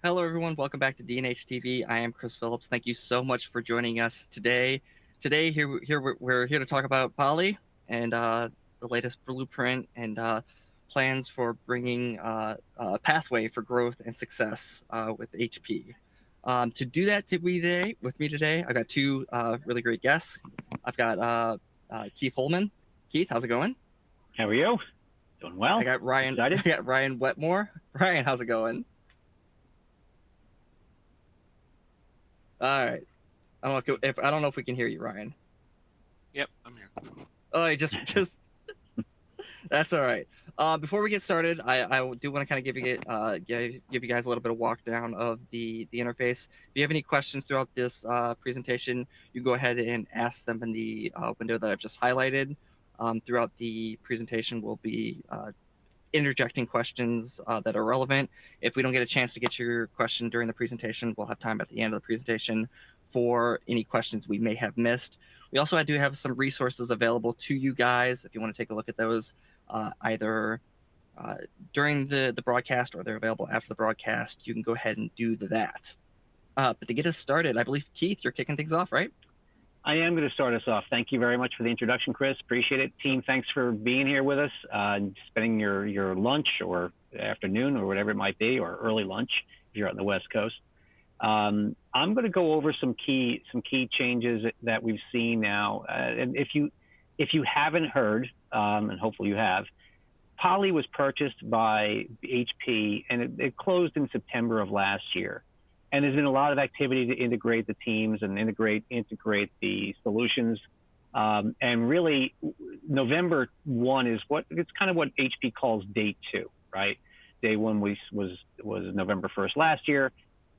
Hello, everyone. Welcome back to DHTV. I am Chris Phillips. Thank you so much for joining us today. Today, we're here to talk about Poly and the latest blueprint and plans for bringing a pathway for growth and success with HP. To do that with me today, I've got two really great guests. I've got Keith Holman. Keith, how's it going? How are you? Doing I well. got Ryan. I Excited? got Ryan Wetmore. Ryan, how's it going? All right. I don't know if we can hear you, Ryan. Yep, I'm here. Oh, just that's all right. Before we get started, I do want to kind of give you guys a little bit of walk down of the interface. If you have any questions throughout this presentation, you go ahead and ask them in the window that I've just highlighted. Throughout the presentation, we'll be interjecting questions that are relevant. If we don't get a chance to get your question during the presentation, we'll have time at the end of the presentation for any questions we may have missed. We also do have some resources available to you guys if you want to take a look at those either during the broadcast or they're available after the broadcast. You can go ahead and do that. But to get us started, I believe, Keith, you're kicking things off, right? I am going to start us off. Thank you very much for the introduction, Chris. Appreciate it. Team, thanks for being here with us, spending your lunch or afternoon or whatever it might be, or early lunch if you're out on the West Coast. I'm going to go over some key changes that we've seen now. And if you haven't heard, and hopefully you have, Poly was purchased by HP, and it closed in September of last year. And there's been a lot of activity to integrate the teams and integrate the solutions. And really, November 1 is it's kind of what HP calls day 2, right? Day 1 was November 1st last year.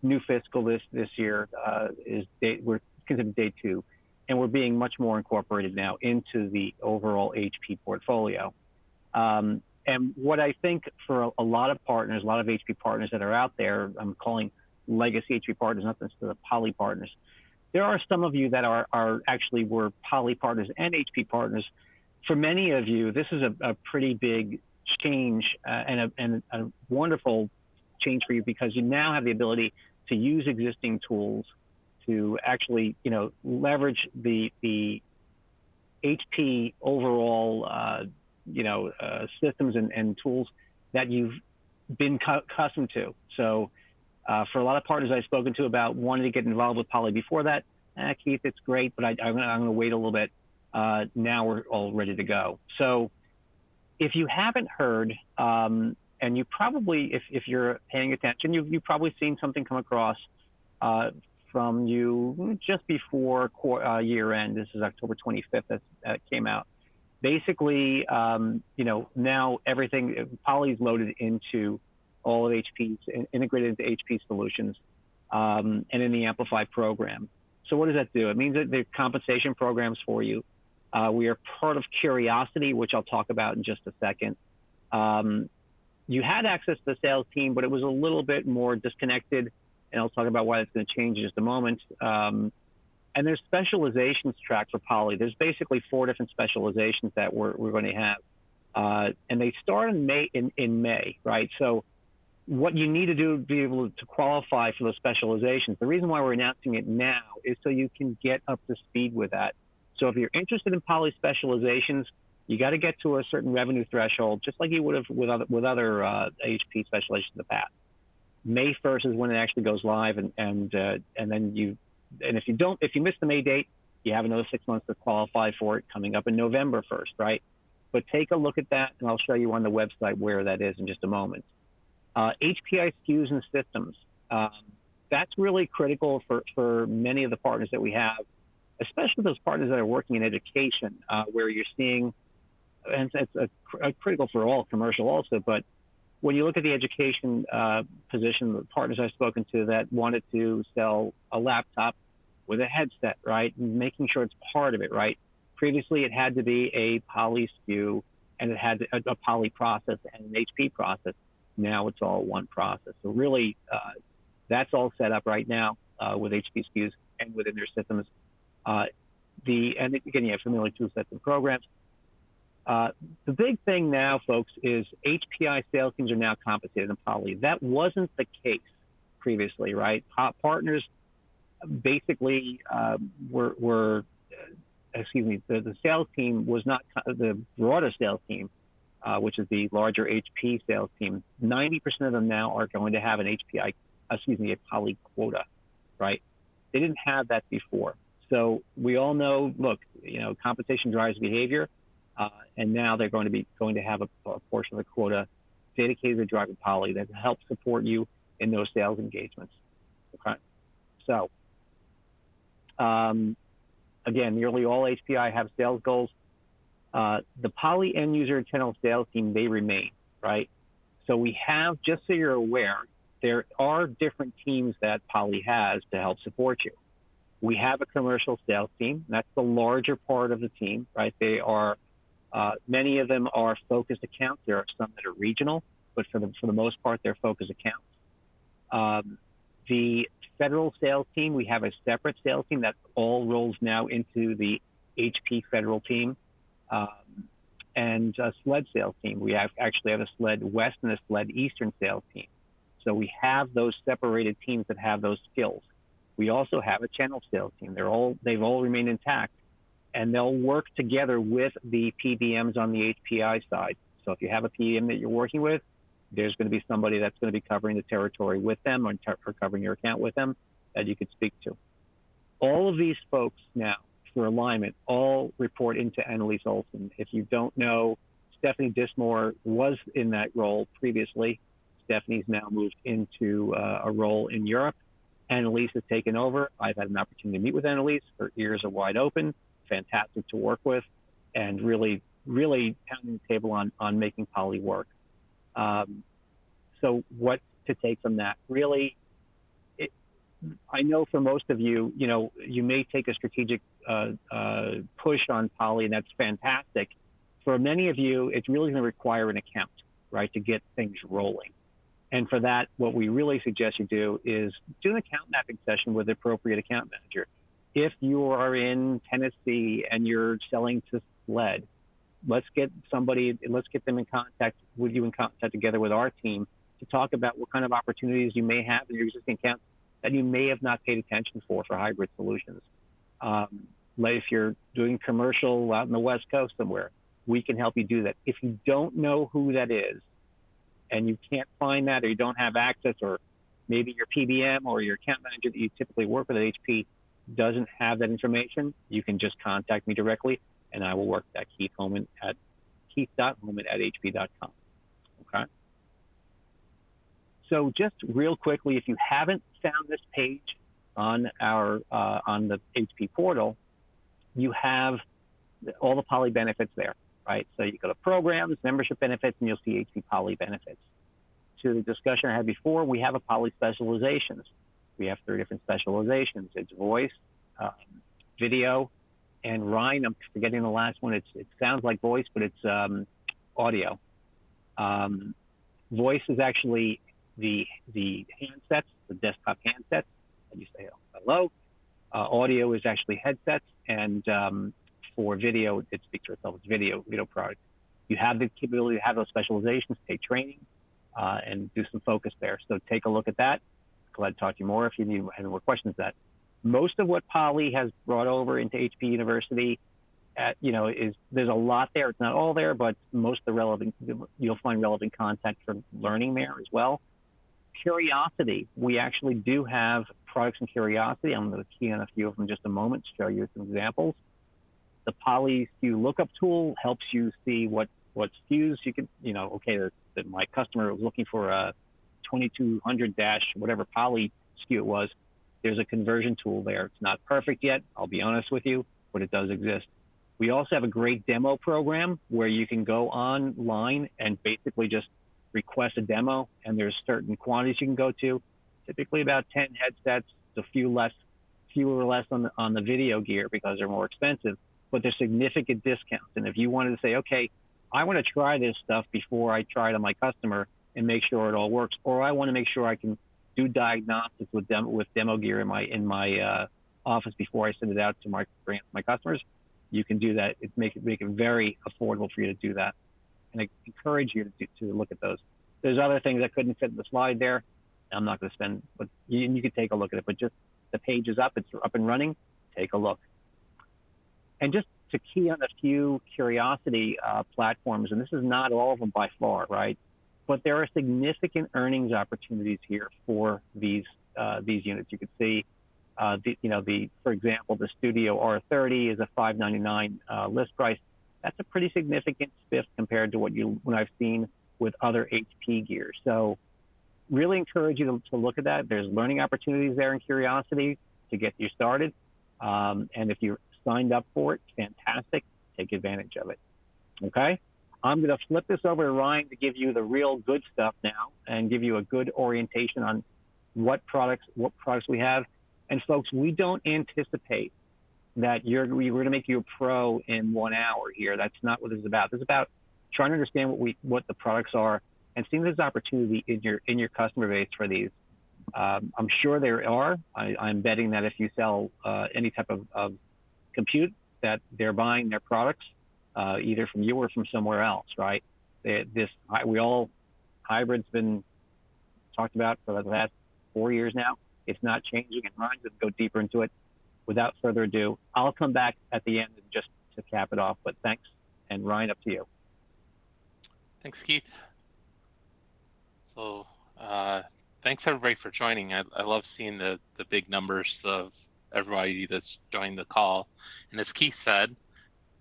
New fiscal this year we're considered day 2, and we're being much more incorporated now into the overall HP portfolio. And what I think for a lot of HP partners that are out there, I'm calling legacy HP partners, not necessarily Poly partners. There are some of you that were Poly partners and HP partners. For many of you, this is a pretty big change and a wonderful change for you, because you now have the ability to use existing tools to actually, leverage the HP overall, systems and tools that you've been accustomed to. So for a lot of partners I've spoken to about wanting to get involved with Poly before that, Keith, it's great, but I'm going to wait a little bit. Now we're all ready to go. So if you haven't heard, and you probably, if you're paying attention, you've probably seen something come across from you just before year end. This is October 25th that came out. Basically, now everything, Poly's loaded into all of HP's, integrated into HP solutions, and in the Amplify program. So what does that do? It means that the compensation programs for you. We are part of Curiosity, which I'll talk about in just a second. You had access to the sales team, but it was a little bit more disconnected, and I'll talk about why that's going to change in just a moment. And there's specializations track for Poly. There's basically 4 different specializations that we're going to have, and they start in May, right? So what you need to do to be able to qualify for those specializations, the reason why we're announcing it now is so you can get up to speed with that. So if you're interested in Poly specializations, you got to get to a certain revenue threshold, just like you would have with other HP specializations in the past. May 1st is when it actually goes live, and then if you miss the May date, you have another 6 months to qualify for it coming up in November 1st, right? But take a look at that, and I'll show you on the website where that is in just a moment. HPI SKUs and systems. That's really critical for many of the partners that we have, especially those partners that are working in education, where you're seeing, and it's critical for all commercial also, but when you look at the education position, the partners I've spoken to that wanted to sell a laptop with a headset, right? And making sure it's part of it, right? Previously, it had to be a Poly SKU, and it had a Poly process and an HP process. Now it's all one process. So really, that's all set up right now with HP SKUs and within their systems. And again, you have familiar 2 sets of programs. The big thing now, folks, is HPI sales teams are now compensated in Poly. That wasn't the case previously, right? Partners basically the sales team was not the broader sales team, which is the larger HP sales team. 90% of them now are going to have a poly quota, right? They didn't have that before. So we all know, look, compensation drives behavior, and now they're going to have a portion of the quota dedicated to driving poly that helps support you in those sales engagements. Okay, so again, nearly all HPI have sales goals. The poly end user channel sales team, they remain, right? So we have, just so you're aware, there are different teams that poly has to help support you. We have a commercial sales team. That's the larger part of the team, right? They are, many of them are focused accounts. There are some that are regional, but for the most part, they're focused accounts. The federal sales team, we have a separate sales team that all rolls now into the HP federal team. And a SLED sales team. We actually have a SLED West and a SLED Eastern sales team. So we have those separated teams that have those skills. We also have a channel sales team. They've all remained intact, and they'll work together with the PBMs on the HPI side. So if you have a PBM that you're working with, there's going to be somebody that's going to be covering the territory with them or covering your account with them that you could speak to. All of these folks now, for alignment, all report into Annalise Olson. If you don't know, Stephanie Dismore was in that role previously. Stephanie's now moved into a role in Europe. Annalise has taken over. I've had an opportunity to meet with Annalise. Her ears are wide open, fantastic to work with, and really, really pounding the table on making poly work. So what to take from that? Really, I know for most of you, you may take a strategic push on poly, and that's fantastic. For many of you, it's really going to require an account, right, to get things rolling. And for that, what we really suggest you do is do an account mapping session with the appropriate account manager. If you are in Tennessee and you're selling to SLED, let's get them in contact with you, in contact together with our team to talk about what kind of opportunities you may have in your existing accounts that you may have not paid attention for hybrid solutions. Like if you're doing commercial out in the West Coast somewhere, we can help you do that. If you don't know who that is and you can't find that, or you don't have access, or maybe your PBM or your account manager that you typically work with at HP doesn't have that information, you can just contact me directly and I will work that Keith.Homan at hp.com. Okay. So just real quickly, if you haven't found this page on on the HP portal, you have all the poly benefits there, right? So you go to programs, membership benefits, and you'll see HP poly benefits. To the discussion I had before, we have a poly specializations. We have 3 different specializations. It's voice, video, and Ryan. I'm forgetting the last one. It sounds like voice, but it's audio. Voice is actually the handsets, the desktop handsets. And you say hello. Audio is actually headsets, and for video, it speaks for itself. It's video product. You have the capability to have those specializations, take training, and do some focus there. So take a look at that. Glad to talk to you more if you need any more questions. That most of what Poly has brought over into HP University, is there's a lot there. It's not all there, but most of the relevant, you'll find relevant content for learning there as well. Curiosity, we actually do have products in Curiosity. I'm going to key on a few of them in just a moment to show you some examples. The Poly SKU lookup tool helps you see what SKUs you can, okay, that my customer was looking for a 2200 dash, whatever Poly SKU it was. There's a conversion tool there. It's not perfect yet, I'll be honest with you, but it does exist. We also have a great demo program where you can go online and basically just request a demo, and there's certain quantities you can go to, typically about 10 headsets, a fewer or less on the video gear because they're more expensive, but there's significant discounts. And if you wanted to say, okay, I want to try this stuff before I try it on my customer and make sure it all works, or I want to make sure I can do diagnostics with demo gear in my office before I send it out to my customers, you can do that. Make it very affordable for you to do that. And I encourage you to look at those. There's other things that couldn't fit in the slide there. I'm not going to spend, but you could take a look at it. But just the page is up, it's up and running. Take a look. And just to key on a few curiosity platforms, and this is not all of them by far, right? But there are significant earnings opportunities here for these units. You can see, for example, the Studio R30 is a $599 list price. That's a pretty significant spiff compared to what I've seen with other HP gear. So really encourage you to look at that. There's learning opportunities there and curiosity to get you started. And if you're signed up for it, fantastic. Take advantage of it. Okay? I'm going to flip this over to Ryan to give you the real good stuff now and give you a good orientation on what products we have. And folks, we don't anticipate that we're going to make you a pro in 1 hour here. That's not what this is about. This is about trying to understand what the products are and seeing there's opportunity in your customer base for these. I'm sure there are. I'm betting that if you sell any type of compute, that they're buying their products either from you or from somewhere else, right? Hybrid's been talked about for the last 4 years now. It's not changing, and Ryan's going to go deeper into it. Without further ado, I'll come back at the end just to cap it off, but thanks. And Ryan, up to you. Thanks, Keith. So thanks everybody for joining. I love seeing the big numbers of everybody that's joined the call. And as Keith said,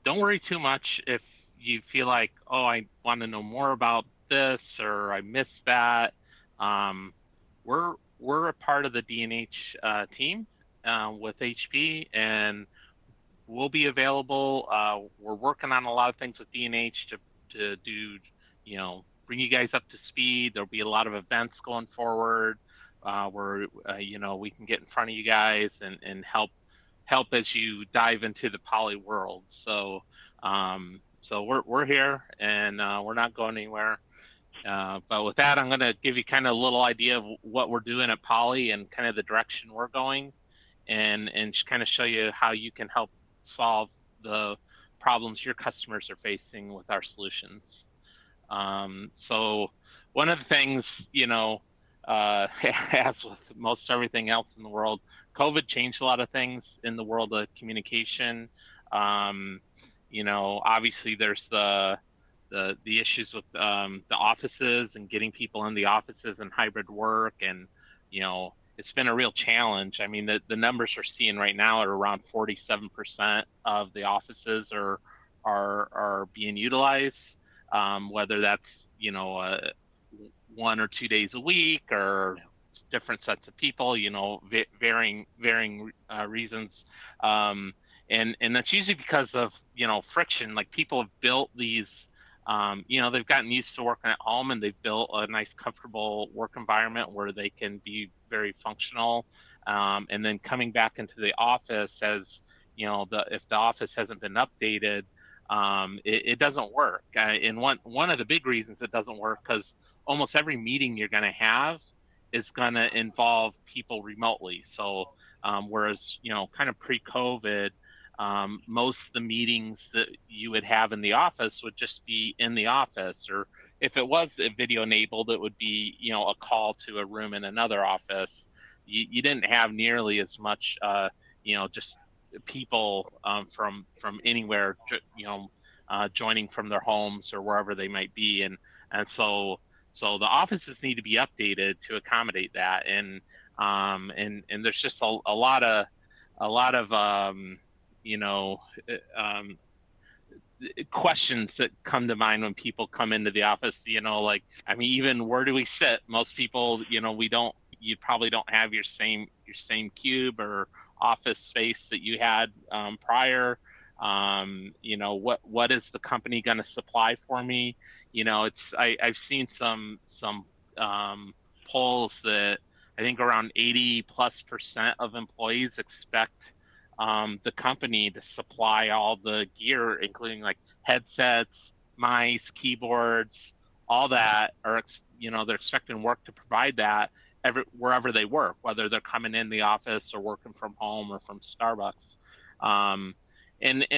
don't worry too much if you feel like, oh, I want to know more about this or I missed that. We're a part of the D&H team with HP, and we'll be available. We're working on a lot of things with D&H to do, bring you guys up to speed. There'll be a lot of events going forward where we can get in front of you guys and help as you dive into the poly world. So we're here, and we're not going anywhere. But with that, I'm going to give you kind of a little idea of what we're doing at Poly and kind of the direction we're going, and kind of show you how you can help solve the problems your customers are facing with our solutions. So one of the things, as with most everything else in the world, COVID changed a lot of things in the world of communication. Obviously there's the issues with the offices and getting people in the offices and hybrid work, and it's been a real challenge. I mean, the numbers we're seeing right now are around 47% of the offices are being utilized, whether that's 1 or 2 days a week or different sets of people, varying reasons, and that's usually because of friction. Like, people have built these. They've gotten used to working at home, and they've built a nice, comfortable work environment where they can be very functional. And then coming back into the office, as if the office hasn't been updated, it doesn't work. And one of the big reasons it doesn't work, because almost every meeting you're going to have is going to involve people remotely. So whereas kind of pre-COVID, most of the meetings that you would have in the office would just be in the office, or if it was video enabled, it would be a call to a room in another office. You didn't have nearly as much just people from anywhere joining from their homes or wherever they might be, and so the offices need to be updated to accommodate that, and there's just a lot of questions that come to mind when people come into the office. Even where do we sit? Most people, you probably don't have your same cube or office space that you had prior. What is the company going to supply for me? I've seen some polls that I think around 80+% of employees expect the company to supply all the gear, including like headsets, mice, keyboards, all that. They're expecting work to provide that wherever they work, whether they're coming in the office or working from home or from Starbucks. And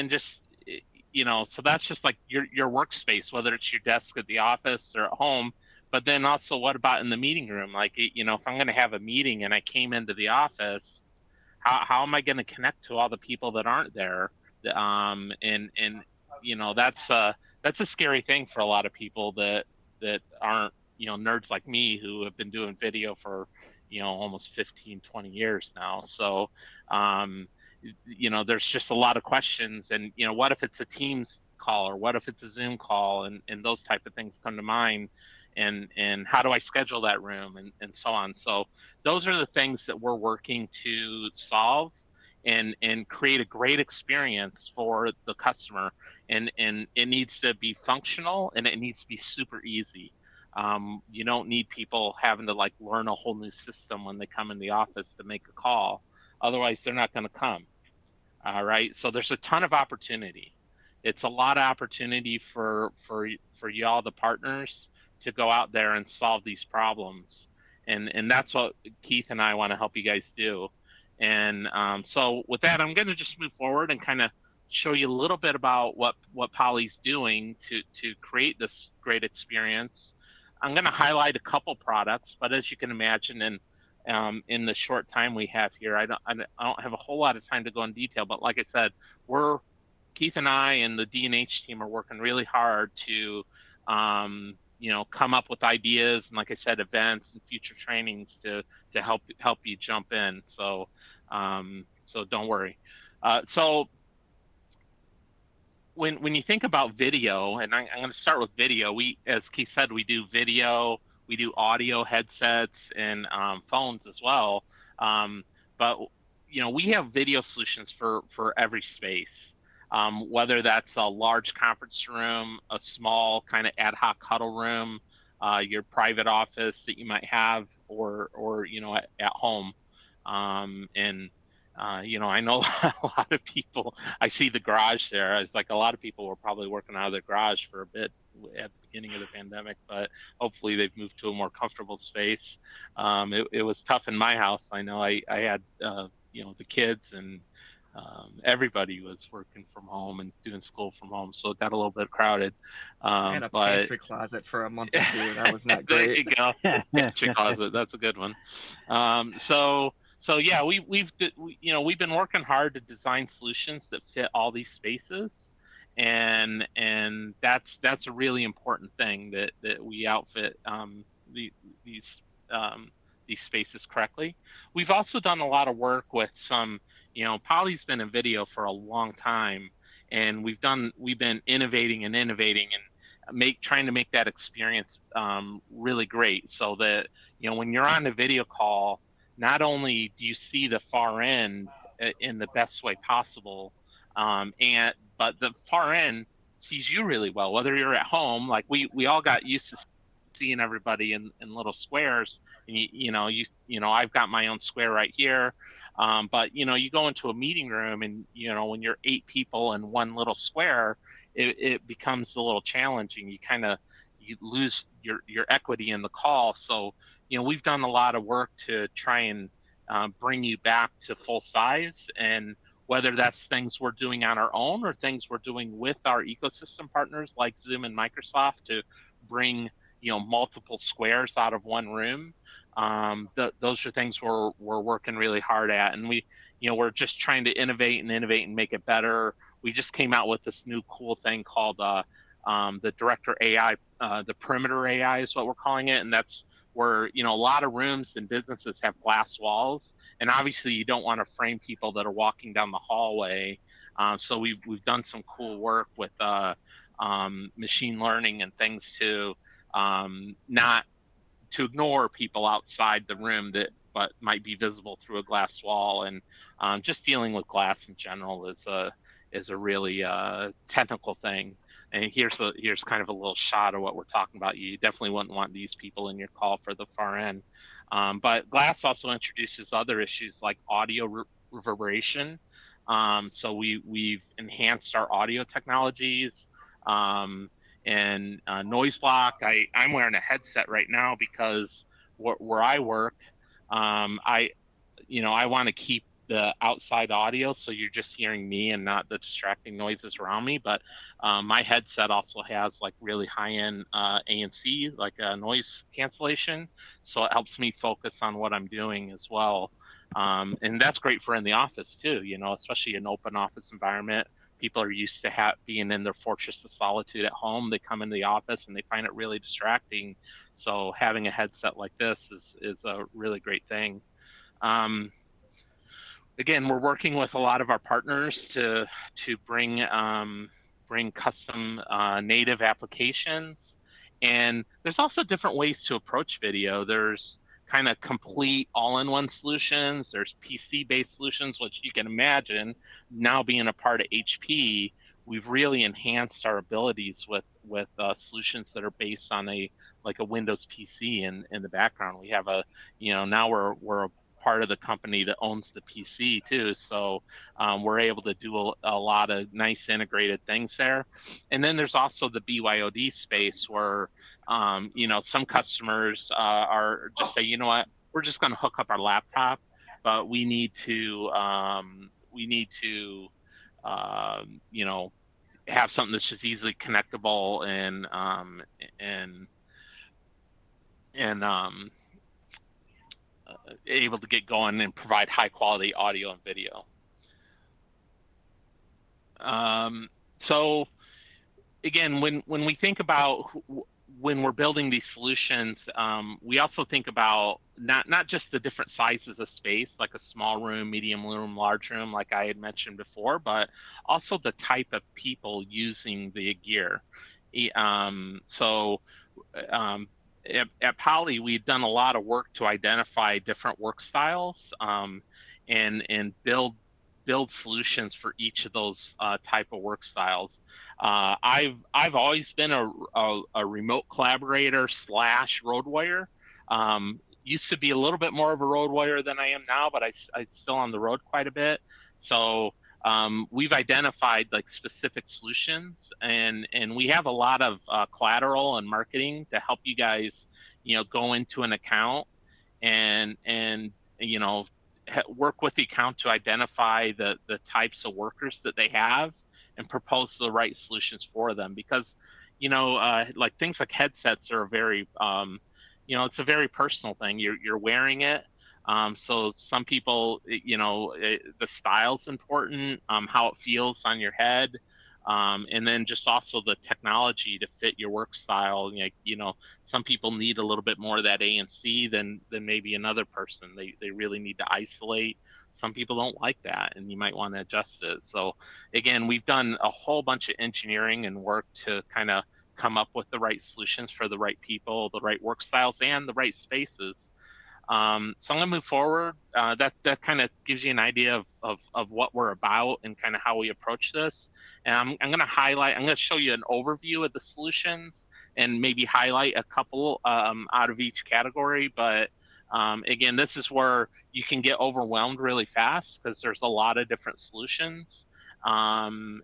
just, so that's just like your workspace, whether it's your desk at the office or at home. But then also, what about in the meeting room? Like, if I'm going to have a meeting and I came into the office, how am I going to connect to all the people that aren't there? And that's a scary thing for a lot of people that aren't nerds like me, who have been doing video for almost 15, 20 years now. So there's just a lot of questions. And what if it's a Teams call, or what if it's a Zoom call, and those type of things come to mind. And how do I schedule that room, and so on. So those are the things that we're working to solve and create a great experience for the customer. And it needs to be functional, and it needs to be super easy. You don't need people having to like learn a whole new system when they come in the office to make a call. Otherwise, they're not going to come. All right. So there's a ton of opportunity. It's a lot of opportunity for y'all, the partners, to go out there and solve these problems. And that's what Keith and I want to help you guys do. And so with that, I'm going to just move forward and kind of show you a little bit about what Poly's doing to create this great experience. I'm going to highlight a couple products, but as you can imagine, in the short time we have here, I don't have a whole lot of time to go in detail. But like I said, Keith and I and the D&H team are working really hard to come up with ideas, and like I said, events and future trainings to help you jump in. So don't worry. So when you think about video, and I'm going to start with video. As Keith said, we do video, we do audio headsets, and phones as well. But we have video solutions for every space. Whether that's a large conference room, a small kind of ad hoc huddle room, your private office that you might have, or at home. I know a lot of people. I see the garage there. It's like a lot of people were probably working out of their garage for a bit at the beginning of the pandemic, but hopefully they've moved to a more comfortable space. It was tough in my house. I know I had the kids, and everybody was working from home and doing school from home, so it got a little bit crowded. I had a pantry closet for a month or two. That was not great. There you go. Pantry closet. That's a good one. So yeah, we've been working hard to design solutions that fit all these spaces, and that's a really important thing, that we outfit these spaces correctly. We've also done a lot of work with some. Poly's been in video for a long time, and we've been innovating and trying to make that experience really great, so that when you're on a video call, not only do you see the far end in the best way possible, but the far end sees you really well, whether you're at home. Like we all got used to seeing everybody in little squares, and I've got my own square right here. But you go into a meeting room, and when you're 8 people in one little square, it becomes a little challenging. You lose your equity in the call. So we've done a lot of work to try and bring you back to full size, and whether that's things we're doing on our own or things we're doing with our ecosystem partners like Zoom and Microsoft to bring multiple squares out of one room. Those are things we're working really hard at, and we're just trying to innovate and make it better. We just came out with this new cool thing called the Director AI, the Perimeter AI is what we're calling it, and that's where a lot of rooms and businesses have glass walls, and obviously you don't want to frame people that are walking down the hallway. So we've done some cool work with machine learning and things to not to ignore people outside the room but might be visible through a glass wall. And just dealing with glass in general is a really technical thing. And here's kind of a little shot of what we're talking about. You definitely wouldn't want these people in your call for the far end. But glass also introduces other issues like audio reverberation. So we've enhanced our audio technologies. And noise block. I'm wearing a headset right now because where I work, I want to keep the outside audio, so you're just hearing me and not the distracting noises around me. But my headset also has like really high-end ANC, like noise cancellation, so it helps me focus on what I'm doing as well. And that's great for in the office too, you know, especially an open office environment. People are used to being in their fortress of solitude at home. They come into the office and they find it really distracting. So having a headset like this is a really great thing. Again, we're working with a lot of our partners to bring custom native applications, and there's also different ways to approach video. There's kind of complete all-in-one solutions. There's PC-based solutions, which you can imagine now being a part of HP. We've really enhanced our abilities with solutions that are based on a Windows PC in the background. We have now we're a part of the company that owns the PC too. So we're able to do a lot of nice integrated things there. And then there's also the BYOD space where, some customers are just say, you know what, we're just going to hook up our laptop, but we need to have something that's just easily connectable and able to get going and provide high quality audio and video. So again, when we think about when we're building these solutions, we also think about not just the different sizes of space, like a small room, medium room, large room, like I had mentioned before, but also the type of people using the gear. At Poly, we've done a lot of work to identify different work styles and build solutions for each of those type of work styles. I've always been a remote collaborator / road warrior. Used to be a little bit more of a road warrior than I am now, but I'm still on the road quite a bit. So we've identified like specific solutions, and we have a lot of collateral and marketing to help you guys, go into an account and work with the account to identify the types of workers that they have and propose the right solutions for them. Because like things like headsets are a very it's a very personal thing. You're wearing it. So some people, the style's important, how it feels on your head, and then just also the technology to fit your work style. Some people need a little bit more of that ANC than maybe another person. They really need to isolate. Some people don't like that, and you might want to adjust it. So again, we've done a whole bunch of engineering and work to kind of come up with the right solutions for the right people, the right work styles, and the right spaces. So I'm gonna move forward. That kind of gives you an idea of what we're about and kind of how we approach this. And I'm gonna show you an overview of the solutions and maybe highlight a couple out of each category. But again, this is where you can get overwhelmed really fast because there's a lot of different solutions. But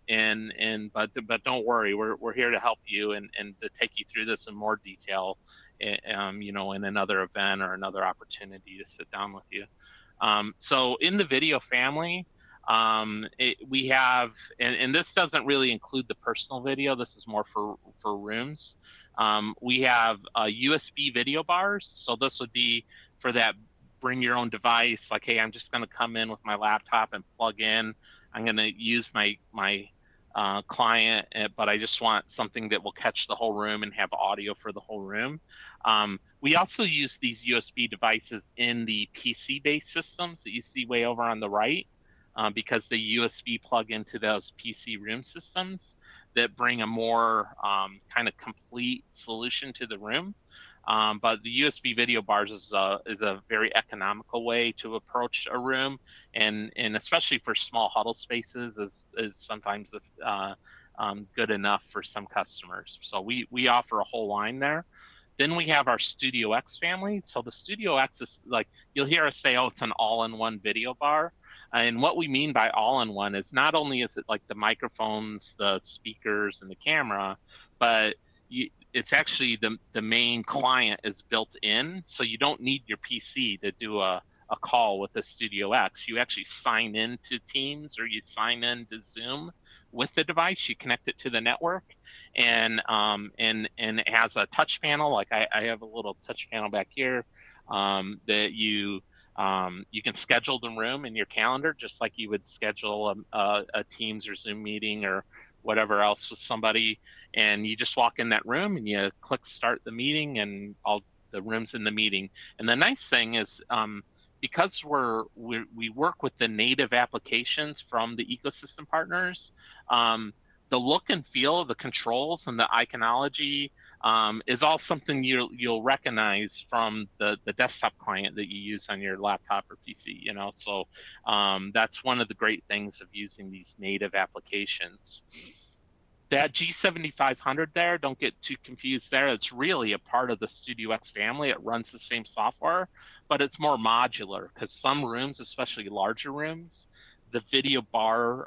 don't worry, we're here to help you and to take you through this in more detail, in another event or another opportunity to sit down with you. So in the video family, we have, and this doesn't really include the personal video. This is more for rooms. We have USB video bars. So this would be for that bring your own device. Like, hey, I'm just going to come in with my laptop and plug in. I'm going to use my client, but I just want something that will catch the whole room and have audio for the whole room. We also use these USB devices in the PC-based systems that you see way over on the right, because the USB plug into those PC room systems that bring a more kind of complete solution to the room. But the USB video bars is a very economical way to approach a room, and especially for small huddle spaces is sometimes good enough for some customers. So we offer a whole line there. Then we have our Studio X family. So the Studio X is like, you'll hear us say, oh, it's an all-in-one video bar. And what we mean by all-in-one is not only is it like the microphones, the speakers, and the camera, but it's actually the main client is built in, so you don't need your PC to do a a call with the Studio X. You actually sign into Teams or you sign into Zoom with the device. You connect it to the network, and it has a touch panel. Like I have a little touch panel back here that you can schedule the room in your calendar just like you would schedule a Teams or Zoom meeting or whatever else with somebody, and you just walk in that room and you click start the meeting and all the rooms in the meeting. And the nice thing is because we work with the native applications from the ecosystem partners, the look and feel of the controls and the iconology is all something you'll recognize from the desktop client that you use on your laptop or PC. So that's one of the great things of using these native applications. That G7500 there, don't get too confused there. It's really a part of the Studio X family. It runs the same software, but it's more modular because some rooms, especially larger rooms, the video bar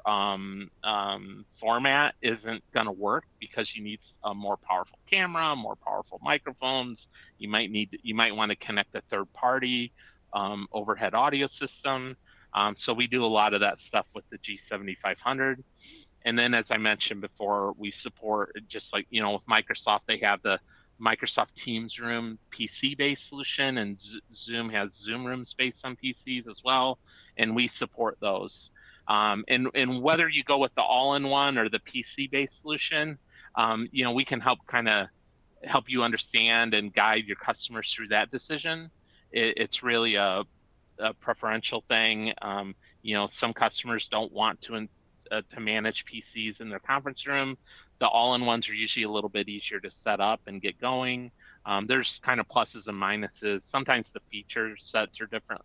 format isn't going to work because you need a more powerful camera, more powerful microphones. You might want to connect a third party overhead audio system. So we do a lot of that stuff with the G7500. And then, as I mentioned before, we support, just like, with Microsoft, they have the Microsoft Teams Room PC-based solution, and Zoom has Zoom Rooms based on PCs as well, and we support those. And whether you go with the all-in-one or the PC-based solution, we can help you understand and guide your customers through that decision. It's really a preferential thing. Some customers don't want to manage PCs in their conference room. The all-in-ones are usually a little bit easier to set up and get going. There's kind of pluses and minuses. Sometimes the feature sets are different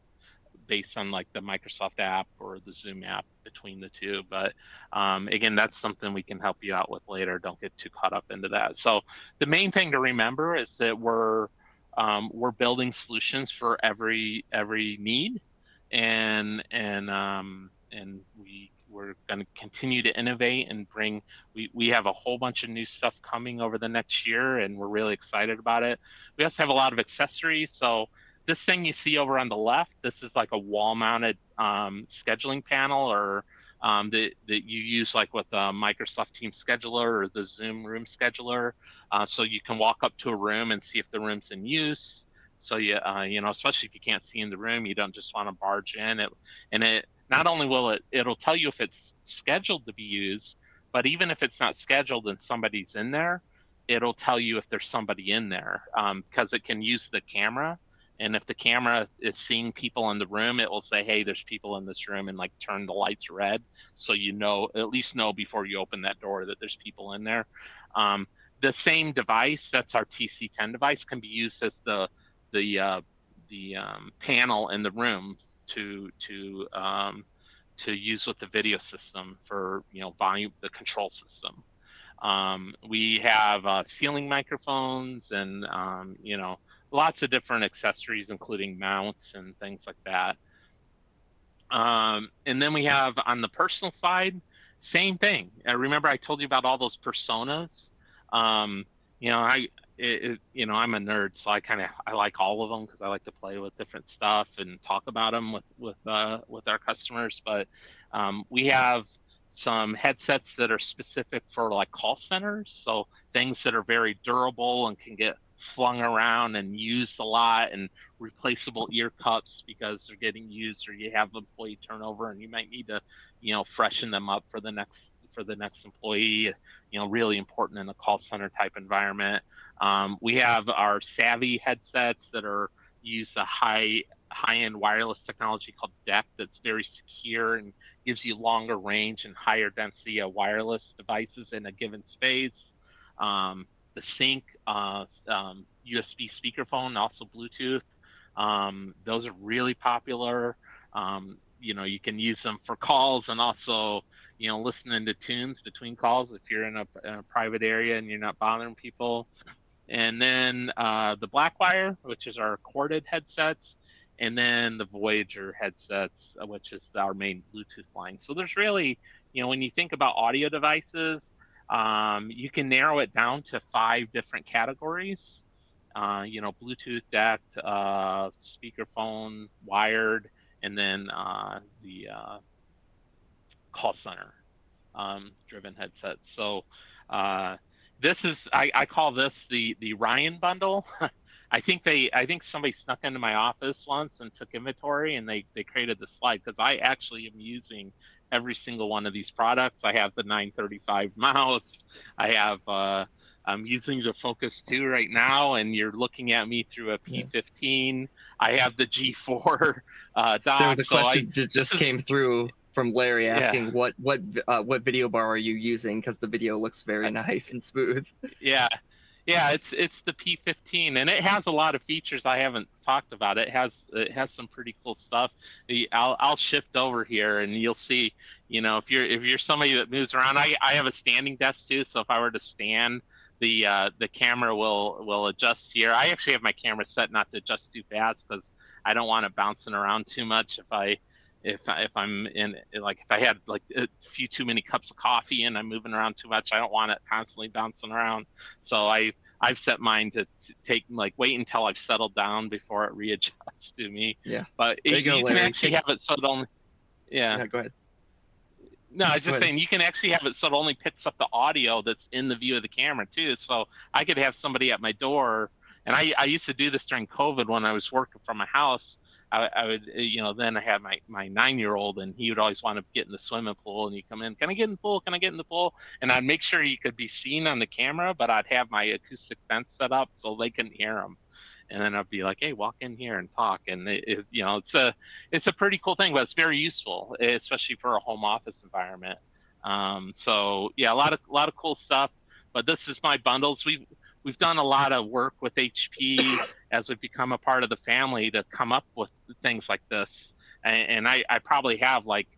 based on like the Microsoft app or the Zoom app between the two. But again, that's something we can help you out with later. Don't get too caught up into that. So the main thing to remember is that we're building solutions for every need, and we're going to continue to innovate and bring. We have a whole bunch of new stuff coming over the next year, and we're really excited about it. We also have a lot of accessories. So this thing you see over on the left, this is like a wall-mounted scheduling panel, or that you use like with a Microsoft Teams Scheduler or the Zoom Room Scheduler. So you can walk up to a room and see if the room's in use. So especially if you can't see in the room, you don't just want to barge in. It not only will it'll tell you if it's scheduled to be used, but even if it's not scheduled and somebody's in there, it'll tell you if there's somebody in there, because it can use the camera. And if the camera is seeing people in the room, it will say, hey, there's people in this room, and like turn the lights red. So at least know before you open that door that there's people in there. The same device, that's our TC10 device, can be used as the panel in the room to use with the video system for volume, the control system. We have ceiling microphones and lots of different accessories, including mounts and things like that. And then we have on the personal side, same thing. Remember I told you about all those personas? I'm a nerd, so I like all of them because I like to play with different stuff and talk about them with our customers. But we have some headsets that are specific for like call centers, so things that are very durable and can get flung around and used a lot, and replaceable ear cups because they're getting used, or you have employee turnover and you might need to freshen them up for the next employee. Really important in a call center type environment. We have our Savvy headsets that are use a high-end wireless technology called DEC that's very secure and gives you longer range and higher density of wireless devices in a given space. The Sync USB speakerphone, also Bluetooth. Those are really popular. You can use them for calls and also listening to tunes between calls if you're in a private area and you're not bothering people. And then the Blackwire, which is our corded headsets, and then the Voyager headsets, which is our main Bluetooth line. So there's really, when you think about audio devices, you can narrow it down to 5 different categories. Bluetooth decked, speakerphone, wired, and then the call center driven headsets. So this is, I call this the Ryan bundle. I think somebody snuck into my office once and took inventory, and they created the slide, because I actually am using every single one of these products. I have the 935 mouse. I'm using the Focus 2 right now, and you're looking at me through a P15. I have the G4 dock. There was a question So just came through from Larry asking Yeah. what video bar are you using, because the video looks very nice and smooth. Yeah, it's the P15, and it has a lot of features I haven't talked about. It has some pretty cool stuff. I'll shift over here, and you'll see. If you're somebody that moves around, I have a standing desk too. So if I were to stand, the camera will adjust here. I actually have my camera set not to adjust too fast, because I don't want it bouncing around too much. If I'm in, like, if I had like a few too many cups of coffee and I'm moving around too much, I don't want it constantly bouncing around. So I've set mine to take, like, wait until I've settled down before it readjusts to me. Yeah. But There you go, you can Larry. actually have it so it only. Yeah. Yeah, go ahead. No, I was Go just ahead. saying, you can actually have it so it only picks up the audio that's in the view of the camera too. So I could have somebody at my door, and I used to do this during COVID when I was working from my house. I would, then I had my 9-year-old, and he would always want to get in the swimming pool, and he'd come in, can I get in the pool? Can I get in the pool? And I'd make sure he could be seen on the camera, but I'd have my acoustic fence set up so they couldn't hear him. And then I'd be like, hey, walk in here and talk. And it's a pretty cool thing, but it's very useful, especially for a home office environment. So yeah, a lot of cool stuff. But this is my bundles. We've done a lot of work with HP as we've become a part of the family to come up with things like this. And I probably have like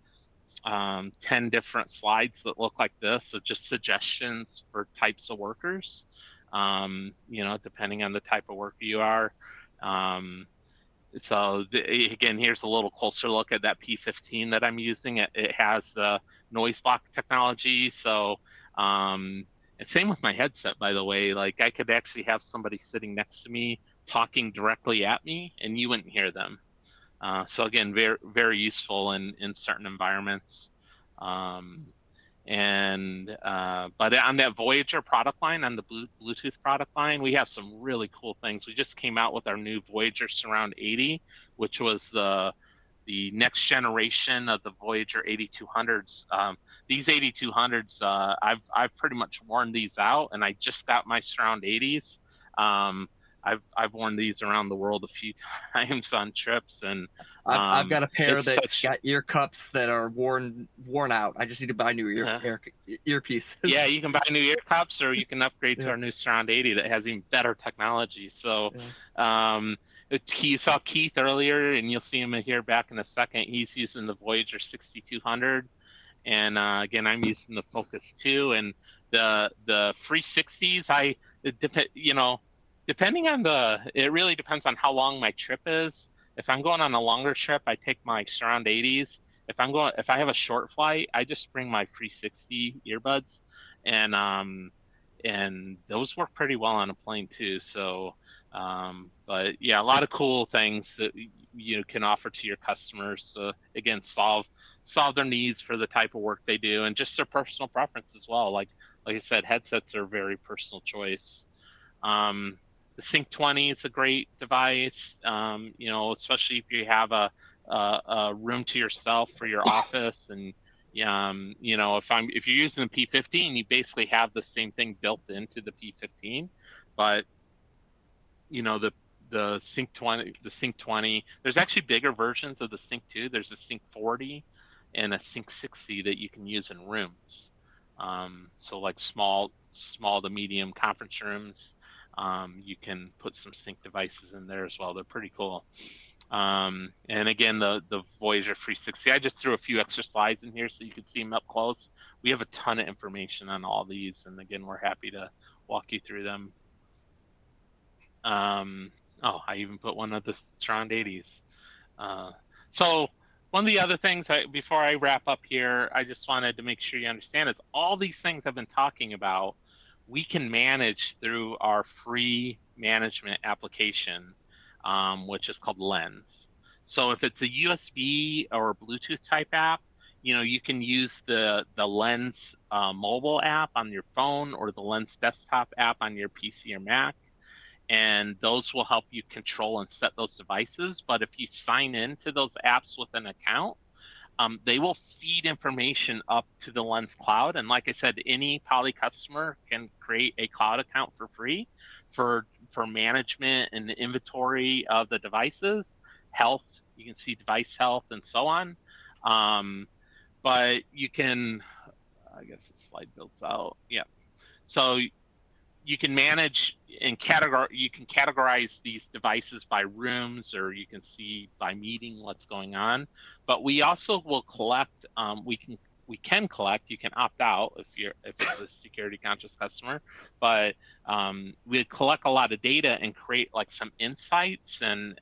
10 different slides that look like this, of just suggestions for types of workers, depending on the type of worker you are. Again, here's a little closer look at that P15 that I'm using. It has the noise block technology. So, and same with my headset, by the way. Like, I could actually have somebody sitting next to me talking directly at me, and you wouldn't hear them. So again, very, very useful in certain environments. But on that Voyager product line, on the Bluetooth product line, we have some really cool things. We just came out with our new Voyager Surround 80, which was the next generation of the Voyager 8200s. These 8200s, I've pretty much worn these out, and I just got my Surround 80s. I've worn these around the world a few times on trips, and I've got a pair that's got ear cups that are worn out. I just need to buy new earpieces. Yeah, you can buy new ear cups, or you can upgrade to our new Surround 80 that has even better technology. So, you saw Keith earlier, and you'll see him here back in a second. He's using the Voyager 6200, and again, I'm using the Focus 2, and the 360s. Depending on it really depends on how long my trip is. If I'm going on a longer trip, I take my Surround 80s. If I have a short flight, I just bring my 360 earbuds, and those work pretty well on a plane too. So, but yeah, a lot of cool things that you can offer to your customers. Again, solve their needs for the type of work they do, and just their personal preference as well. Like I said, headsets are a very personal choice. The Sync 20 is a great device, especially if you have a room to yourself for your office. And, if you're using the P15, you basically have the same thing built into the P15. But, the Sync 20, there's actually bigger versions of the Sync 2. There's a Sync 40 and a Sync 60 that you can use in rooms. So like small to medium conference rooms. You can put some sync devices in there as well. They're pretty cool. And again, the Voyager 360, I just threw a few extra slides in here so you can see them up close. We have a ton of information on all these, and again, we're happy to walk you through them. I even put one of the Surround 80s. So one of the other things, before I wrap up here, I just wanted to make sure you understand is all these things I've been talking about, we can manage through our free management application, which is called Lens. So if it's a USB or Bluetooth type app, you can use the Lens mobile app on your phone or the Lens desktop app on your PC or Mac, and those will help you control and set those devices. But if you sign into those apps with an account, they will feed information up to the Lens cloud. And like I said, any Poly customer can create a cloud account for free for management and inventory of the devices, health, you can see device health and so on. But you can, I guess the slide builds out. Yeah. So you can manage and categorize these devices by rooms, or you can see by meeting what's going on. But we also will collect. We can collect. You can opt out if it's a security conscious customer. But we collect a lot of data and create like some insights and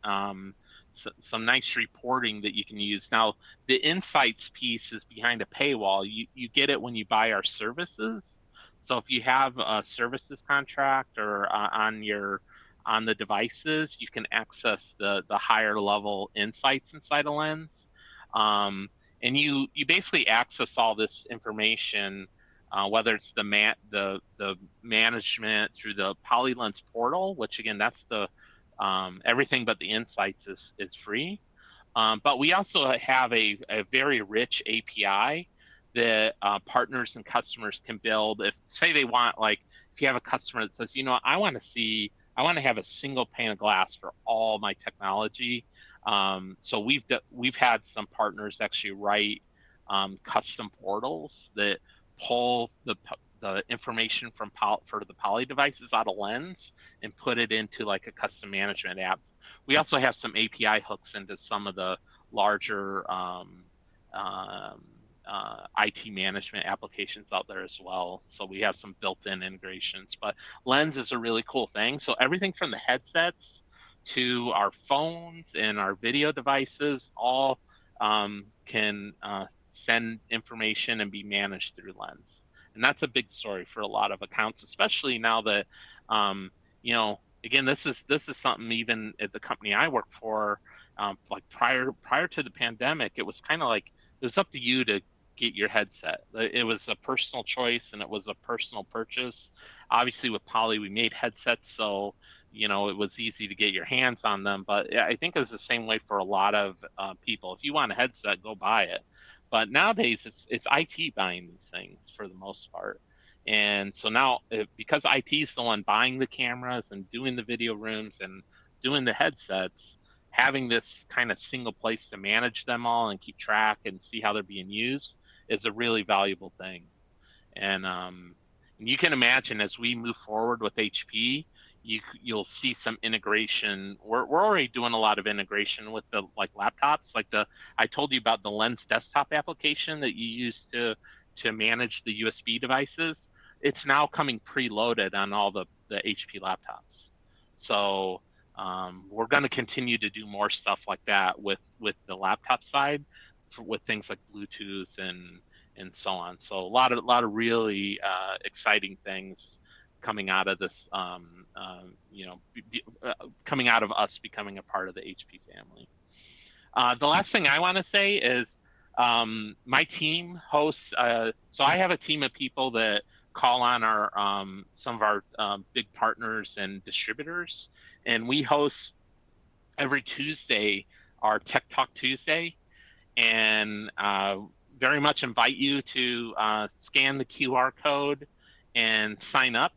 some nice reporting that you can use. Now, the insights piece is behind a paywall. You get it when you buy our services. So if you have a services contract or on the devices, you can access the higher level insights inside a Lens, and you basically access all this information, whether it's the management through the PolyLens portal, which again that's the everything but the insights is free, but we also have a very rich API that partners and customers can build. If say they want, like if you have a customer that says, I want to have a single pane of glass for all my technology. So we've had some partners actually write custom portals that pull the information for the Poly devices out of Lens and put it into like a custom management app. We also have some API hooks into some of the larger IT management applications out there as well. So we have some built-in integrations, but Lens is a really cool thing. So everything from the headsets to our phones and our video devices all can send information and be managed through Lens. And that's a big story for a lot of accounts, especially now that, again, this is something even at the company I work for, like prior to the pandemic, it was kind of like, it was up to you to get your headset. It was a personal choice and it was a personal purchase. Obviously with Poly, we made headsets, so it was easy to get your hands on them. But I think it was the same way for a lot of people. If you want a headset, go buy it. But nowadays it's IT buying these things for the most part. And so now, because IT is the one buying the cameras and doing the video rooms and doing the headsets, having this kind of single place to manage them all and keep track and see how they're being used is a really valuable thing. And you can imagine as we move forward with HP, you'll see some integration. We're already doing a lot of integration with the laptops, I told you about the Lens desktop application that you use to manage the USB devices. It's now coming preloaded on all the HP laptops. So we're going to continue to do more stuff like that with the laptop side, with things like Bluetooth and so on. So a lot of really exciting things coming out of this, coming out of us becoming a part of the HP family. The last thing I want to say is my team hosts. So I have a team of people that call on our some of our big partners and distributors, and we host every Tuesday our Tech Talk Tuesday, and very much invite you to scan the QR code and sign up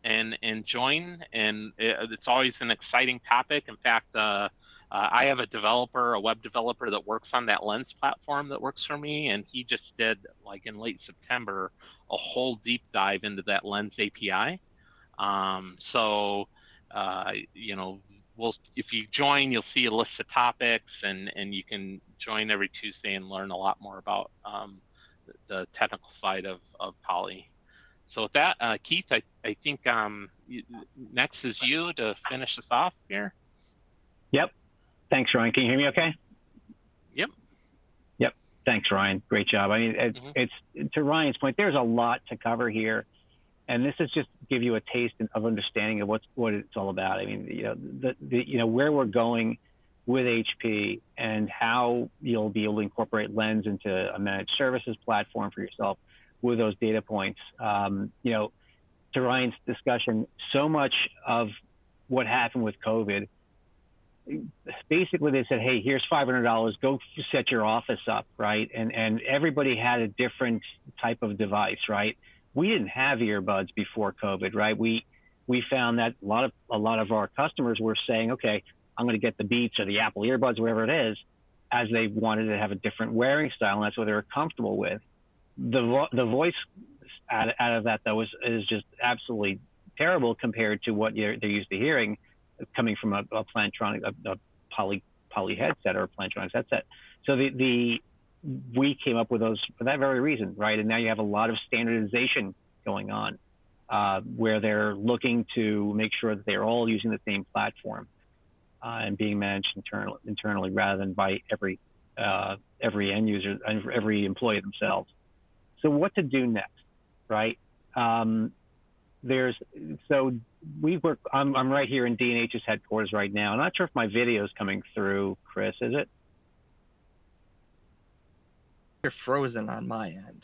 and join. And it's always an exciting topic. In fact, I have a web developer that works on that Lens platform that works for me, and he just did, like in late September, a whole deep dive into that Lens API. If you join, you'll see a list of topics, and you can join every Tuesday and learn a lot more about the technical side of Poly. So with that, Keith, I think next is you to finish us off here. Yep. Thanks, Ryan. Can you hear me okay? Yep. Thanks, Ryan. Great job. I mean, it's to Ryan's point, there's a lot to cover here. And this is just give you a taste of understanding of what it's all about. I mean, where we're going with HP and how you'll be able to incorporate Lens into a managed services platform for yourself with those data points. To Ryan's discussion, so much of what happened with COVID, basically they said, hey, here's $500, go set your office up, right? And everybody had a different type of device, right? We didn't have earbuds before COVID, right? We found that a lot of our customers were saying, okay, I'm going to get the Beats or the Apple earbuds, whatever it is, as they wanted to have a different wearing style, and that's what they were comfortable with. The voice out of that, though, is just absolutely terrible compared to what they're used to hearing coming from a Plantronic, a poly headset or a Plantronics headset. So we came up with those for that very reason, right? And now you have a lot of standardization going on where they're looking to make sure that they're all using the same platform and being managed internally rather than by every end user and every employee themselves. So what to do next, right? I'm right here in D&H's headquarters right now. I'm not sure if my video is coming through, Chris, is it? You're frozen on my end.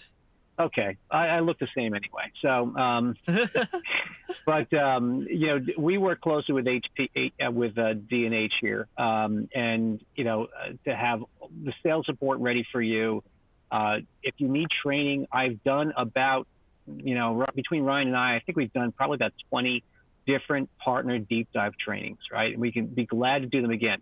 Okay, I look the same anyway. So, but we work closely with D&H here, and to have the sales support ready for you. If you need training, I've done about, between Ryan and I think we've done probably about 20 different partner deep dive trainings, right? And we can be glad to do them again.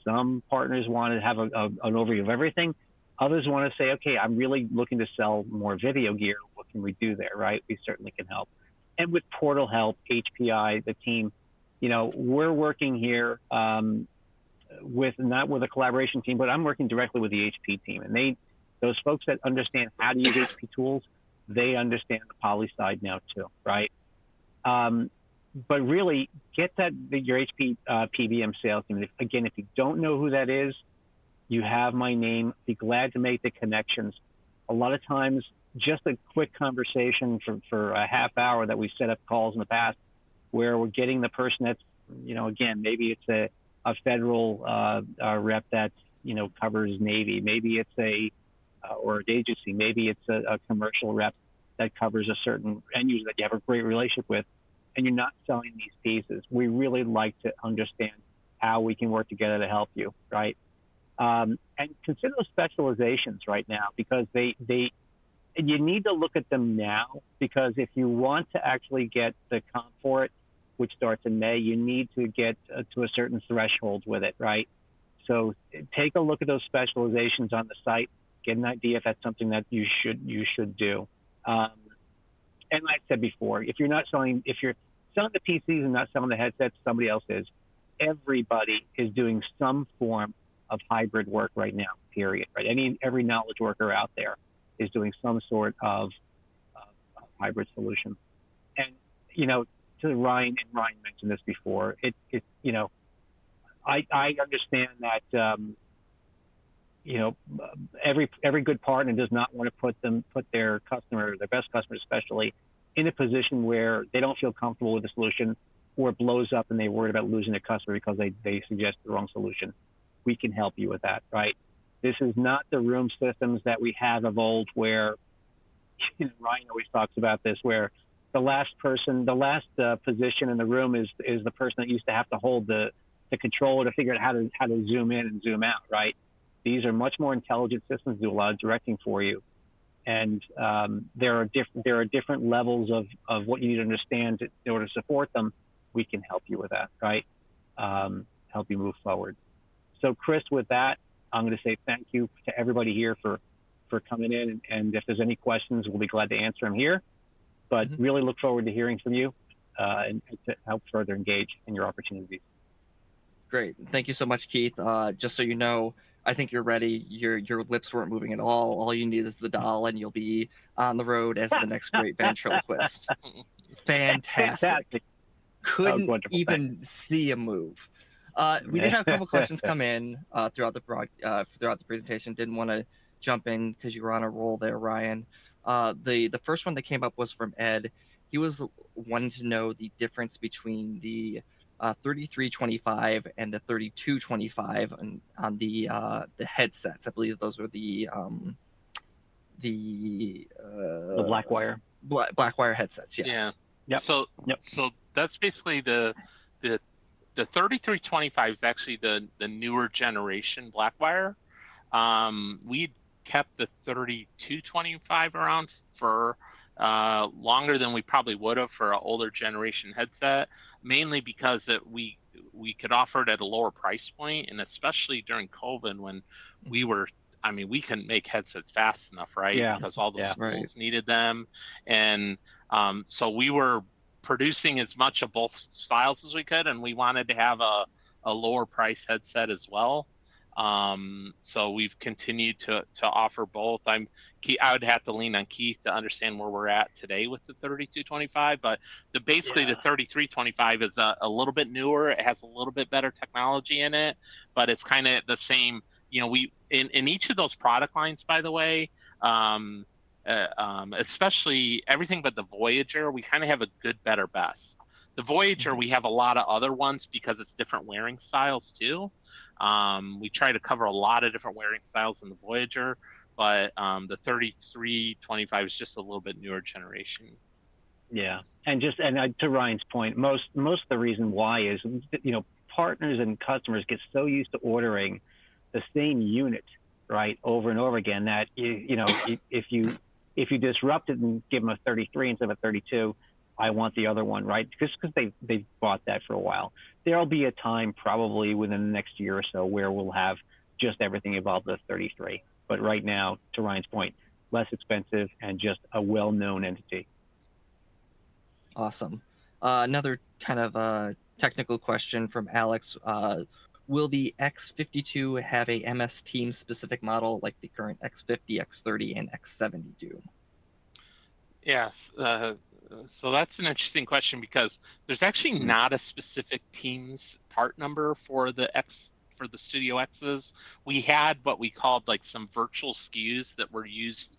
Some partners want to have an overview of everything. Others want to say, okay, I'm really looking to sell more video gear. What can we do there, right? We certainly can help. And with Portal Help, HPI, the team, we're working here not with a collaboration team, but I'm working directly with the HP team. And those folks that understand how to use HP tools, they understand the poly side now too, right? But really get your HP PBM sales team. Again, if you don't know who that is, you have my name. Be glad to make the connections. A lot of times, just a quick conversation for a half hour that we've set up calls in the past where we're getting the person that's, again, maybe it's a federal rep that, covers Navy. Maybe it's or an agency. Maybe it's a commercial rep that covers a certain end user that you have a great relationship with, and you're not selling these pieces. We really like to understand how we can work together to help you, right? And consider those specializations right now, because you need to look at them now, because if you want to actually get the comp for it, which starts in May, you need to get to a certain threshold with it, right? So take a look at those specializations on the site, get an idea if that's something that you should do. And like I said before, if you're selling the PCs and not selling the headsets, somebody else is. Everybody is doing some form of hybrid work right now, period, right? Every knowledge worker out there is doing some sort of hybrid solution. And, to Ryan, and Ryan mentioned this before, I understand that, every good partner does not want to put their customer, their best customer especially, in a position where they don't feel comfortable with the solution, or it blows up and they're worried about losing a customer because they suggest the wrong solution. We can help you with that, right? This is not the room systems that we have of old where, Ryan always talks about this, where the last position in the room is the person that used to have to hold the controller to figure out how to zoom in and zoom out, right? These are much more intelligent systems, do a lot of directing for you. And there are different levels of what you need to understand in order to support them. We can help you with that, right? Help you move forward. So Chris, with that, I'm going to say thank you to everybody here for coming in. And if there's any questions, we'll be glad to answer them here. But really look forward to hearing from you and to help further engage in your opportunities. Great. Thank you so much, Keith. Just so you know, I think you're ready. Your lips weren't moving at all. All you need is the doll, and you'll be on the road as the next great ventriloquist. Fantastic. Couldn't even see a move. We did have a couple questions come in throughout the presentation. Didn't want to jump in because you were on a roll there, Ryan. The first one that came up was from Ed. he was wanting to know the difference between the 3325 and the 3225 on the headsets. I believe those were the Blackwire. Blackwire headsets. Yes. Yeah. Yep. So that's basically the 3325 is actually the newer generation Blackwire. We kept the 3225 around for longer than we probably would have for an older generation headset, mainly because we could offer it at a lower price point, and especially during COVID when we were, I mean, we couldn't make headsets fast enough, right? Yeah. Because all the Yeah. schools needed them, and so we were producing as much of both styles as we could, and we wanted to have a lower price headset as well. So we've continued to offer both. I would have to lean on Keith to understand where we're at today with the 3225, but basically the 3325 is a little bit newer. It has a little bit better technology in it, but it's kind of the same. You know, we in each of those product lines, by the way, especially everything but the Voyager, we kind of have a good, better, best. The Voyager, we have a lot of other ones because it's different wearing styles too. We try to cover a lot of different wearing styles in the Voyager, but the 3325 is just a little bit newer generation. Yeah, and to Ryan's point, most of the reason why is, you know, partners and customers get so used to ordering the same unit, right, over and over again, that you know, if you disrupt it and give them a 33 instead of a 32, I want the other one, right? Just because they've bought that for a while. There'll be a time probably within the next year or so where we'll have just everything evolved to 33. But right now, to Ryan's point, less expensive and just a well-known entity. Awesome. Another kind of technical question from Alex. Will the X52 have a MS Teams specific model like the current X50, X30, and X70 do? Yes. So that's an interesting question because there's actually not a specific Teams part number for the Studio X's. We had what we called like some virtual SKUs that were used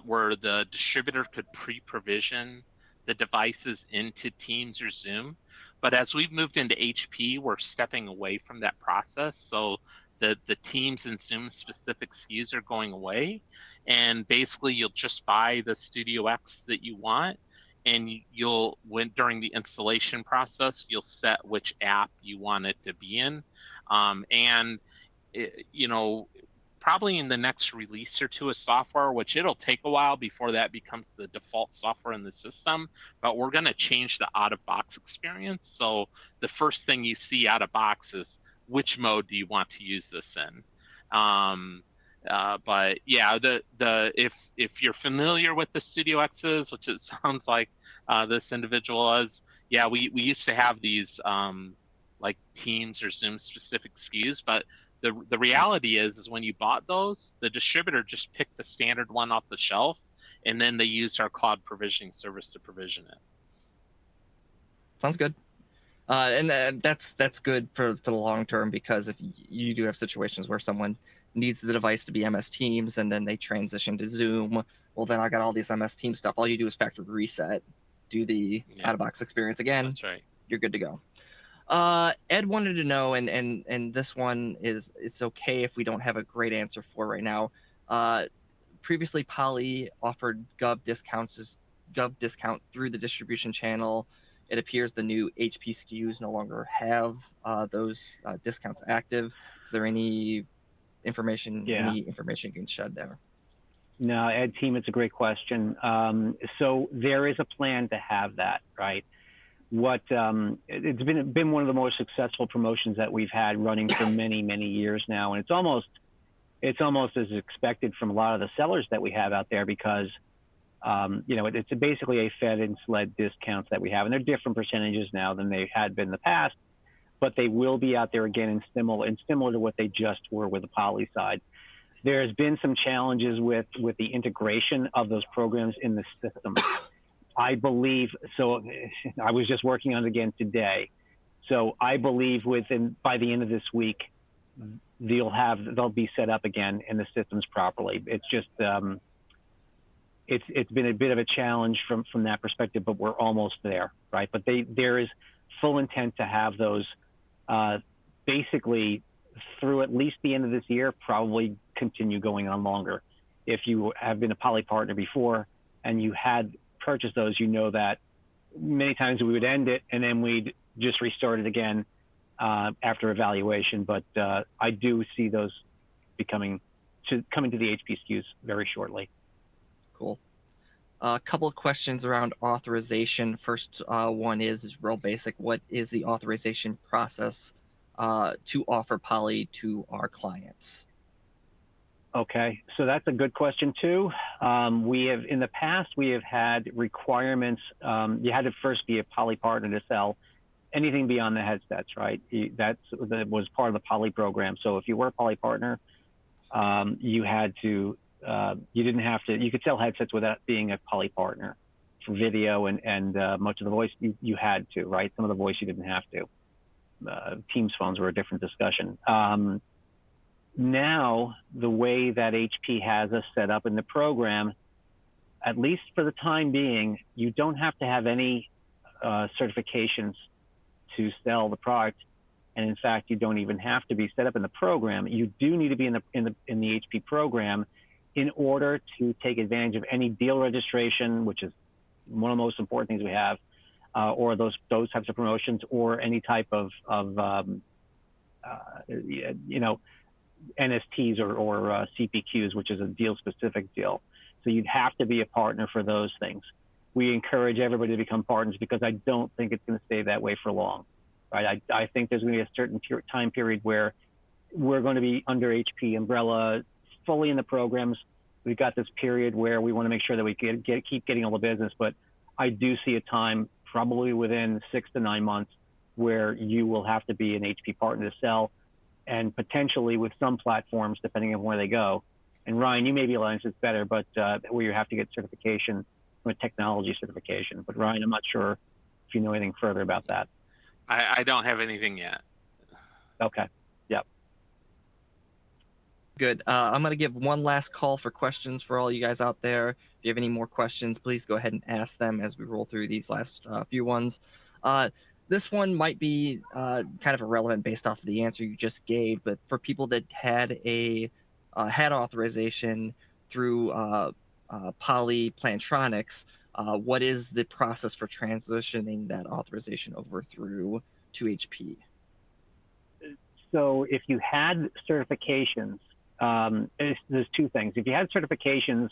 where the distributor could pre-provision the devices into Teams or Zoom. But as we've moved into HP, we're stepping away from that process. So the Teams and Zoom specific SKUs are going away. And basically you'll just buy the Studio X that you want. And during the installation process, you'll set which app you want it to be in. You know, probably in the next release or two of software, which it'll take a while before that becomes the default software in the system, but we're going to change the out-of-box experience. So the first thing you see out of box is which mode do you want to use this in. But yeah, if you're familiar with the Studio X's, which it sounds like this individual is, yeah, we used to have these like Teams or Zoom specific SKUs, but the reality is when you bought those, the distributor just picked the standard one off the shelf, and then they used our cloud provisioning service to provision it. Sounds good. And that's good for the long term, because if you do have situations where someone needs the device to be MS Teams and then they transition to Zoom, well, then I got all these MS Teams stuff. All you do is factory reset, do the out-of-box experience again. That's right. You're good to go. Ed wanted to know, and this one it's okay if we don't have a great answer for right now. Previously, Poly offered Gov discount through the distribution channel. It appears the new HP SKUs no longer have those discounts active. Is there any information you can shed there? No, Ed, team, it's a great question. So there is a plan to have that, right? It's been one of the most successful promotions that we've had running for many years now, and it's almost as expected from a lot of the sellers that we have out there, because you know, it's basically a fed and sled discounts that we have, and they're different percentages now than they had been in the past, but they will be out there again and similar to what they just were with the Poly side. There's been some challenges with the integration of those programs in the system. I believe, so I was just working on it again today. So I believe by the end of this week, they'll be set up again in the systems properly. It's just, it's been a bit of a challenge from that perspective, but we're almost there, right? But there is full intent to have those basically through at least the end of this year, probably continue going on longer. If you have been a poly partner before and you had purchased those, you know that many times we would end it and then we'd just restart it again after evaluation. But I do see those coming to the HP SKUs very shortly. Cool. A couple of questions around authorization. First one is real basic. What is the authorization process to offer poly to our clients? Okay, so that's a good question too. We have, in the past, we have had requirements. You had to first be a poly partner to sell anything beyond the headsets, right? That was part of the poly program. So if you were a poly partner, you had to, you didn't have to, you could sell headsets without being a poly partner. For video and much of the voice, you had to, right? Some of the voice you didn't have to. Teams phones were a different discussion. Now, the way that HP has us set up in the program, at least for the time being, you don't have to have any certifications to sell the product. And in fact, you don't even have to be set up in the program. You do need to be in the HP program in order to take advantage of any deal registration, which is one of the most important things we have, or those types of promotions, or any type of you know, NSTs or CPQs, which is a deal-specific deal. So you'd have to be a partner for those things. We encourage everybody to become partners because I don't think it's going to stay that way for long, right? I think there's going to be a certain time period where we're going to be under HP umbrella, fully in the programs. We've got this period where we want to make sure that we keep getting all the business, but I do see a time, probably within 6 to 9 months, where you will have to be an HP partner to sell, and potentially with some platforms, depending on where they go. And Ryan, you may be able to answer this better, but where you have to get certification, from a technology certification. But Ryan, I'm not sure if you know anything further about that. I don't have anything yet. Okay. Yep. Good. I'm going to give one last call for questions for all you guys out there. If you have any more questions, please go ahead and ask them as we roll through these last few ones. This one might be kind of irrelevant based off of the answer you just gave, but for people that had had authorization through Poly Plantronics, what is the process for transitioning that authorization over through to HP? So if you had certifications, there's two things. If you had certifications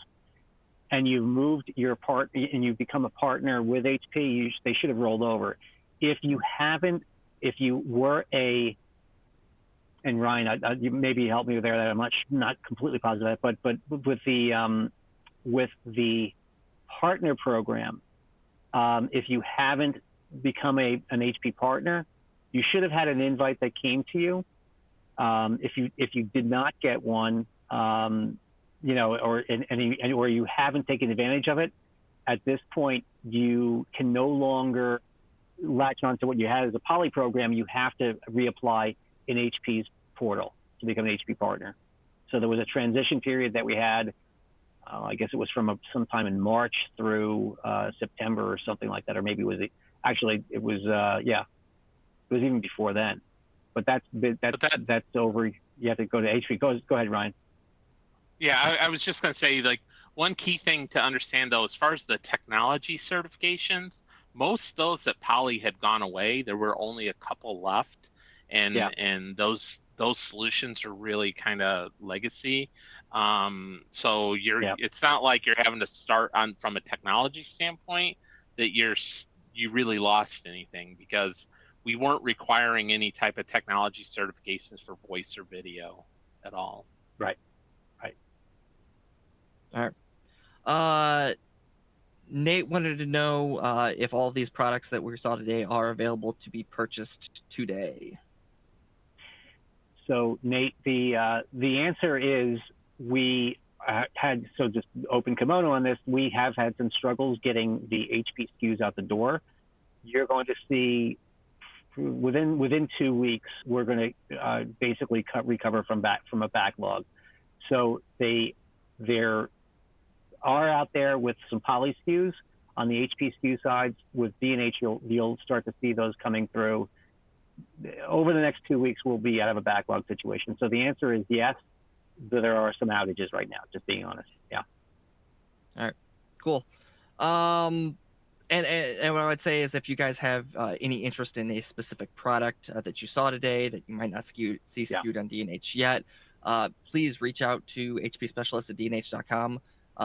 and you moved your part and you become a partner with HP, they should have rolled over. If you haven't, if you were a, and Ryan, you maybe help me there. That I'm not completely positive, but with the partner program, if you haven't become an HP partner, you should have had an invite that came to you. If you did not get one, you know, or you haven't taken advantage of it, at this point you can no longer latch on to what you had as a poly program. You have to reapply in HP's portal to become an HP partner. So there was a transition period that we had. I guess it was from sometime in March through September or something like that, or maybe it was it was even before then. But that's over. You have to go to HP. Go ahead, Ryan. Yeah, I was just going to say, like, one key thing to understand, though, as far as the technology certifications, most of those at Poly had gone away. There were only a couple left, and those solutions are really kind of legacy. So it's not like you're having to start on from a technology standpoint that you really lost anything, because we weren't requiring any type of technology certifications for voice or video at all. Right. All right. Nate wanted to know if all of these products that we saw today are available to be purchased today. So Nate, the answer is we had, so just open kimono on this, we have had some struggles getting the HP SKUs out the door. You're going to see within 2 weeks, we're going to basically recover from a backlog. So they're are out there with some poly SKUs on the HP SKU sides. With D&H, you'll start to see those coming through. Over the next 2 weeks, we'll be out of a backlog situation. So the answer is yes, but there are some outages right now, just being honest. Yeah. All right, cool. And what I would say is, if you guys have any interest in a specific product that you saw today that you might not see skewed on D&H yet, please reach out to HP Specialist at dnh.com.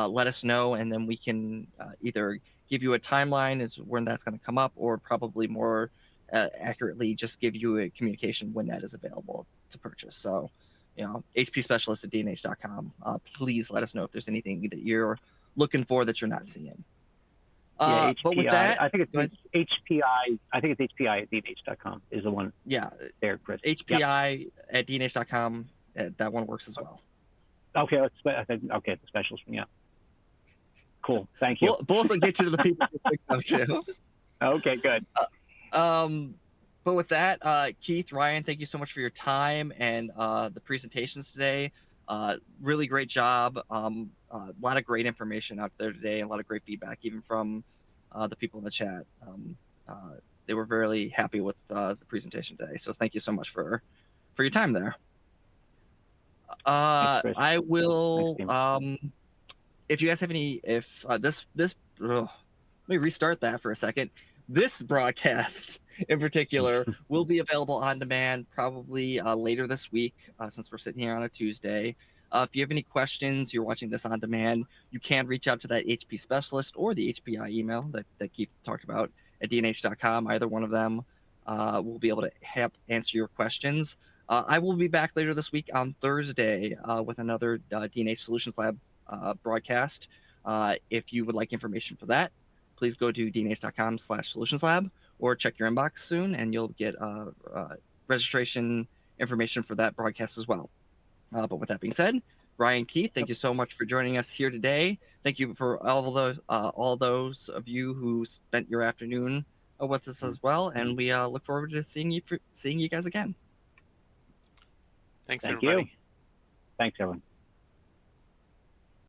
Let us know, and then we can either give you a timeline as when that's going to come up, or probably more accurately just give you a communication when that is available to purchase. So, HP Specialist at dnh.com. Please let us know if there's anything that you're looking for that you're not seeing. Yeah, HPI, but with that, I think it's HPI. I think it's HPI at dnh.com is the one. Yeah, there, Chris. HPI at dnh.com. That one works as well. Okay, I think okay, the specialist one. Yeah. Cool. Thank you. Both will get you to the people too. Okay, good. But with that, Keith, Ryan, thank you so much for your time and the presentations today. Really great job. A lot of great information out there today, and a lot of great feedback, even from the people in the chat. They were very happy with the presentation today. So thank you so much for your time there. Thanks, I will. Thanks, if you guys have any, let me restart that for a second. This broadcast in particular will be available on demand probably later this week, since we're sitting here on a Tuesday. If you have any questions, you're watching this on demand, you can reach out to that HP specialist or the HPI email that Keith talked about at dnh.com. Either one of them will be able to help answer your questions. I will be back later this week on Thursday with another D&H Solutions Lab broadcast. If you would like information for that, please go to dnh.com/solutionslab or check your inbox soon, and you'll get registration information for that broadcast as well. But with that being said, Ryan, Keith, thank you so much for joining us here today. Thank you for all those of you who spent your afternoon with us as well, and we look forward to seeing you guys again. Thanks, Thank everybody. you. Thanks, everyone.